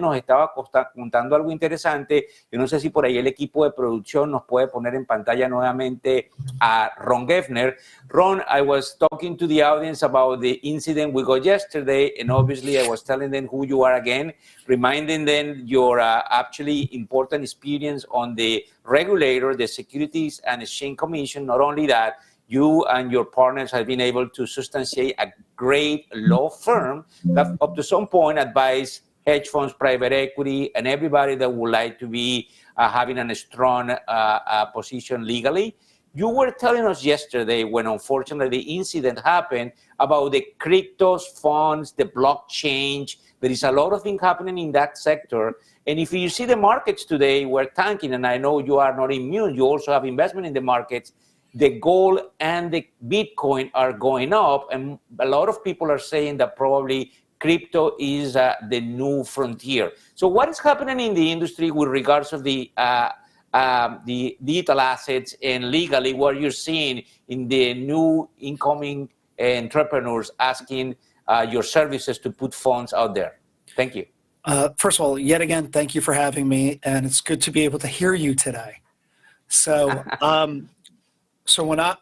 nos estaba contando algo interesante. Yo no sé si por ahí el equipo de producción nos puede poner en pantalla nuevamente a Ron Geffner. Ron, I was talking to the audience about the incident we got yesterday, and obviously I was telling them who you are again, reminding them your actually important experience on the regulator, the Securities and Exchange Commission. Not only that, you and your partners have been able to substantiate a great law firm that up to some point advised hedge funds, private equity, and everybody that would like to be having a strong position legally. You were telling us yesterday when unfortunately the incident happened about the cryptos, funds, the blockchain. There is a lot of things happening in that sector. And if you see the markets today, we're tanking, and I know you are not immune, you also have investment in the markets. The gold and the Bitcoin are going up, and a lot of people are saying that probably crypto is the new frontier. So what is happening in the industry with regards to the digital assets, and legally what you're seeing in the new incoming entrepreneurs asking your services to put funds out there? Thank you. First of all, yet again, thank you for having me, and it's good to be able to hear you today. So, so when I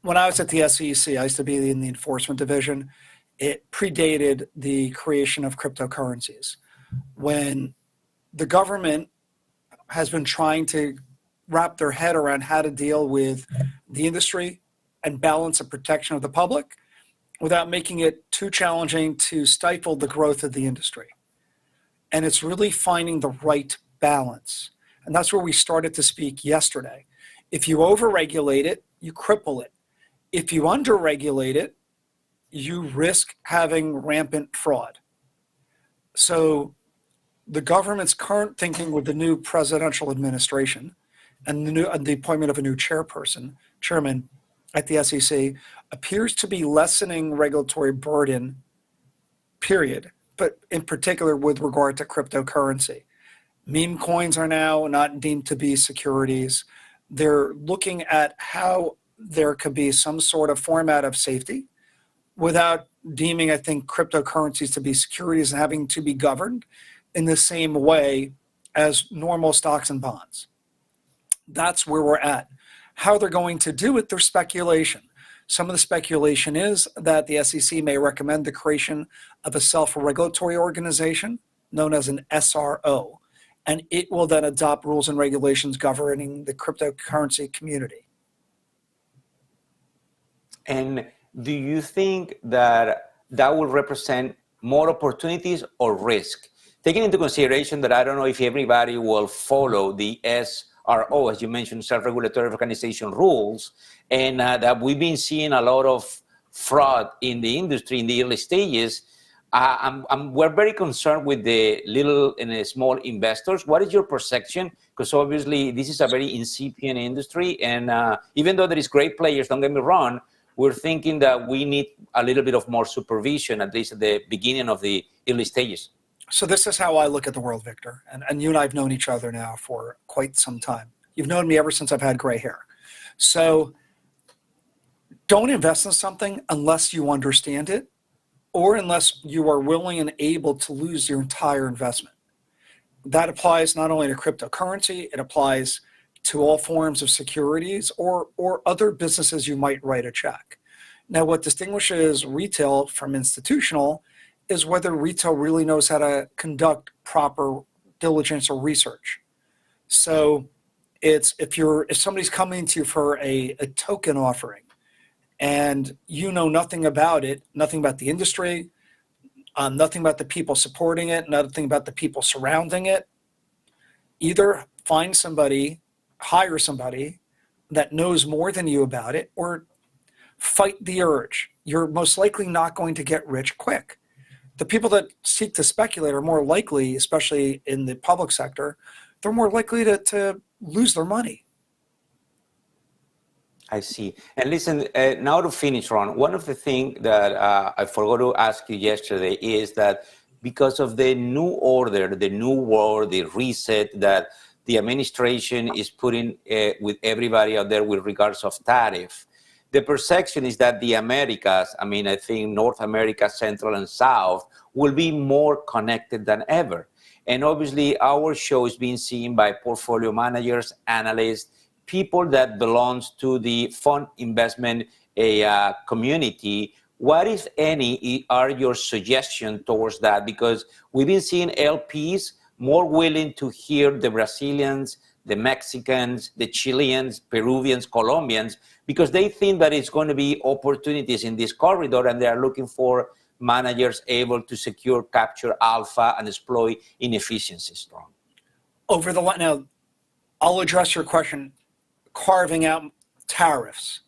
was at the SEC, I used to be in the enforcement division. It predated the creation of cryptocurrencies. When the government has been trying to wrap their head around how to deal with the industry and balance the protection of the public without making it too challenging to stifle the growth of the industry. And it's really finding the right balance. And that's where we started to speak yesterday. If you overregulate it, you cripple it. If you underregulate it, you risk having rampant fraud. So the government's current thinking with the new presidential administration and the appointment of a new chairman at the SEC appears to be lessening regulatory burden, period, but in particular with regard to cryptocurrency. Meme coins are now not deemed to be securities. They're looking at how there could be some sort of format of safety without deeming, I think, cryptocurrencies to be securities and having to be governed in the same way as normal stocks and bonds. That's where we're at. How they're going to do it, there's speculation. Some of the speculation is that the SEC may recommend the creation of a self-regulatory organization known as an SRO, and it will then adopt rules and regulations governing the cryptocurrency community. And do you think that that will represent more opportunities or risk? Taking into consideration that I don't know if everybody will follow the SRO, as you mentioned, self-regulatory organization rules, and that we've been seeing a lot of fraud in the industry in the early stages. We're very concerned with the little and small investors. What is your perception? Because obviously this is a very incipient industry, and even though there is great players, don't get me wrong, we're thinking that we need a little bit of more supervision, at least at the beginning of the early stages. So this is how I look at the world, Victor, and you and I have known each other now for quite some time. You've known me ever since I've had gray hair. So don't invest in something unless you understand it, or unless you are willing and able to lose your entire investment. That applies not only to cryptocurrency, it applies to all forms of securities or other businesses you might write a check. Now, what distinguishes retail from institutional is whether retail really knows how to conduct proper diligence or research. So it's if somebody's coming to you for a token offering, and you know nothing about it, nothing about the industry, nothing about the people supporting it, nothing about the people surrounding it, either find somebody, hire somebody that knows more than you about it, or fight the urge. You're most likely not going to get rich quick. The people that seek to speculate are more likely, especially in the public sector, they're more likely to lose their money. I see. And listen, now to finish, Ron, one of the things that I forgot to ask you yesterday is that because of the new order, the new world, the reset that the administration is putting with everybody out there with regards of tariff, the perception is that the Americas, I mean, I think North America, Central and South, will be more connected than ever. And obviously, our show is being seen by portfolio managers, analysts, people that belongs to the fund investment community. What, if any, are your suggestions towards that? Because we've been seeing LPs more willing to hear the Brazilians, the Mexicans, the Chileans, Peruvians, Colombians, because they think that it's going to be opportunities in this corridor, and they are looking for managers able to secure, capture alpha, and exploit inefficiencies. Now, I'll address your question, carving out tariffs.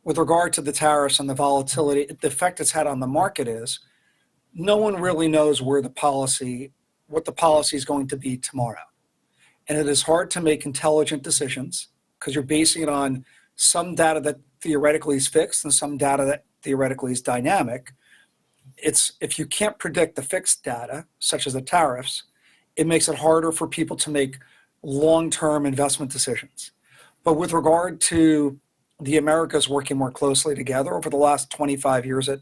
With regard to the tariffs and the volatility, the effect it's had on the market is no one really knows what the policy is going to be tomorrow. And it is hard to make intelligent decisions because you're basing it on some data that theoretically is fixed and some data that theoretically is dynamic. If you can't predict the fixed data, such as the tariffs, it makes it harder for people to make long-term investment decisions. But with regard to the Americas working more closely together over the last 25 years that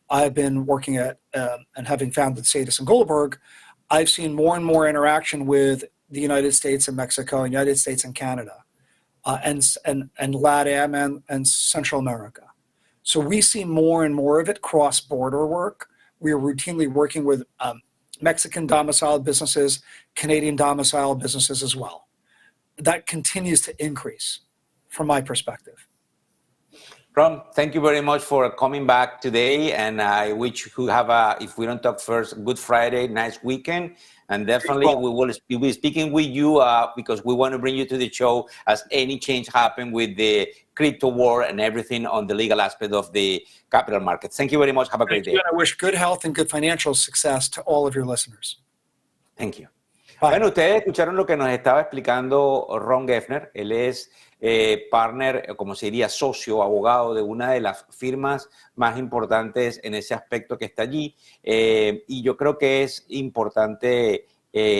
I've been working at and having founded Sadis and Goldberg, I've seen more and more interaction with the United States and Mexico, and United States and Canada, and LATAM and Central America. So we see more and more of it cross-border work. We are routinely working with Mexican domiciled businesses, Canadian domiciled businesses as well. That continues to increase from my perspective. Ron, thank you very much for coming back today, and I wish you have if we don't talk first, Good Friday, nice weekend, and definitely we will be speaking with you because we want to bring you to the show as any change happen with the crypto war and everything on the legal aspect of the capital markets. Thank you very much. Have a great day. And I wish good health and good financial success to all of your listeners. Thank you. Bye. Bueno, ustedes escucharon lo que nos estaba explicando Ron Geffner. Él es partner, como se diría, socio, abogado de una de las firmas más importantes en ese aspecto que está allí. Y yo creo que es importante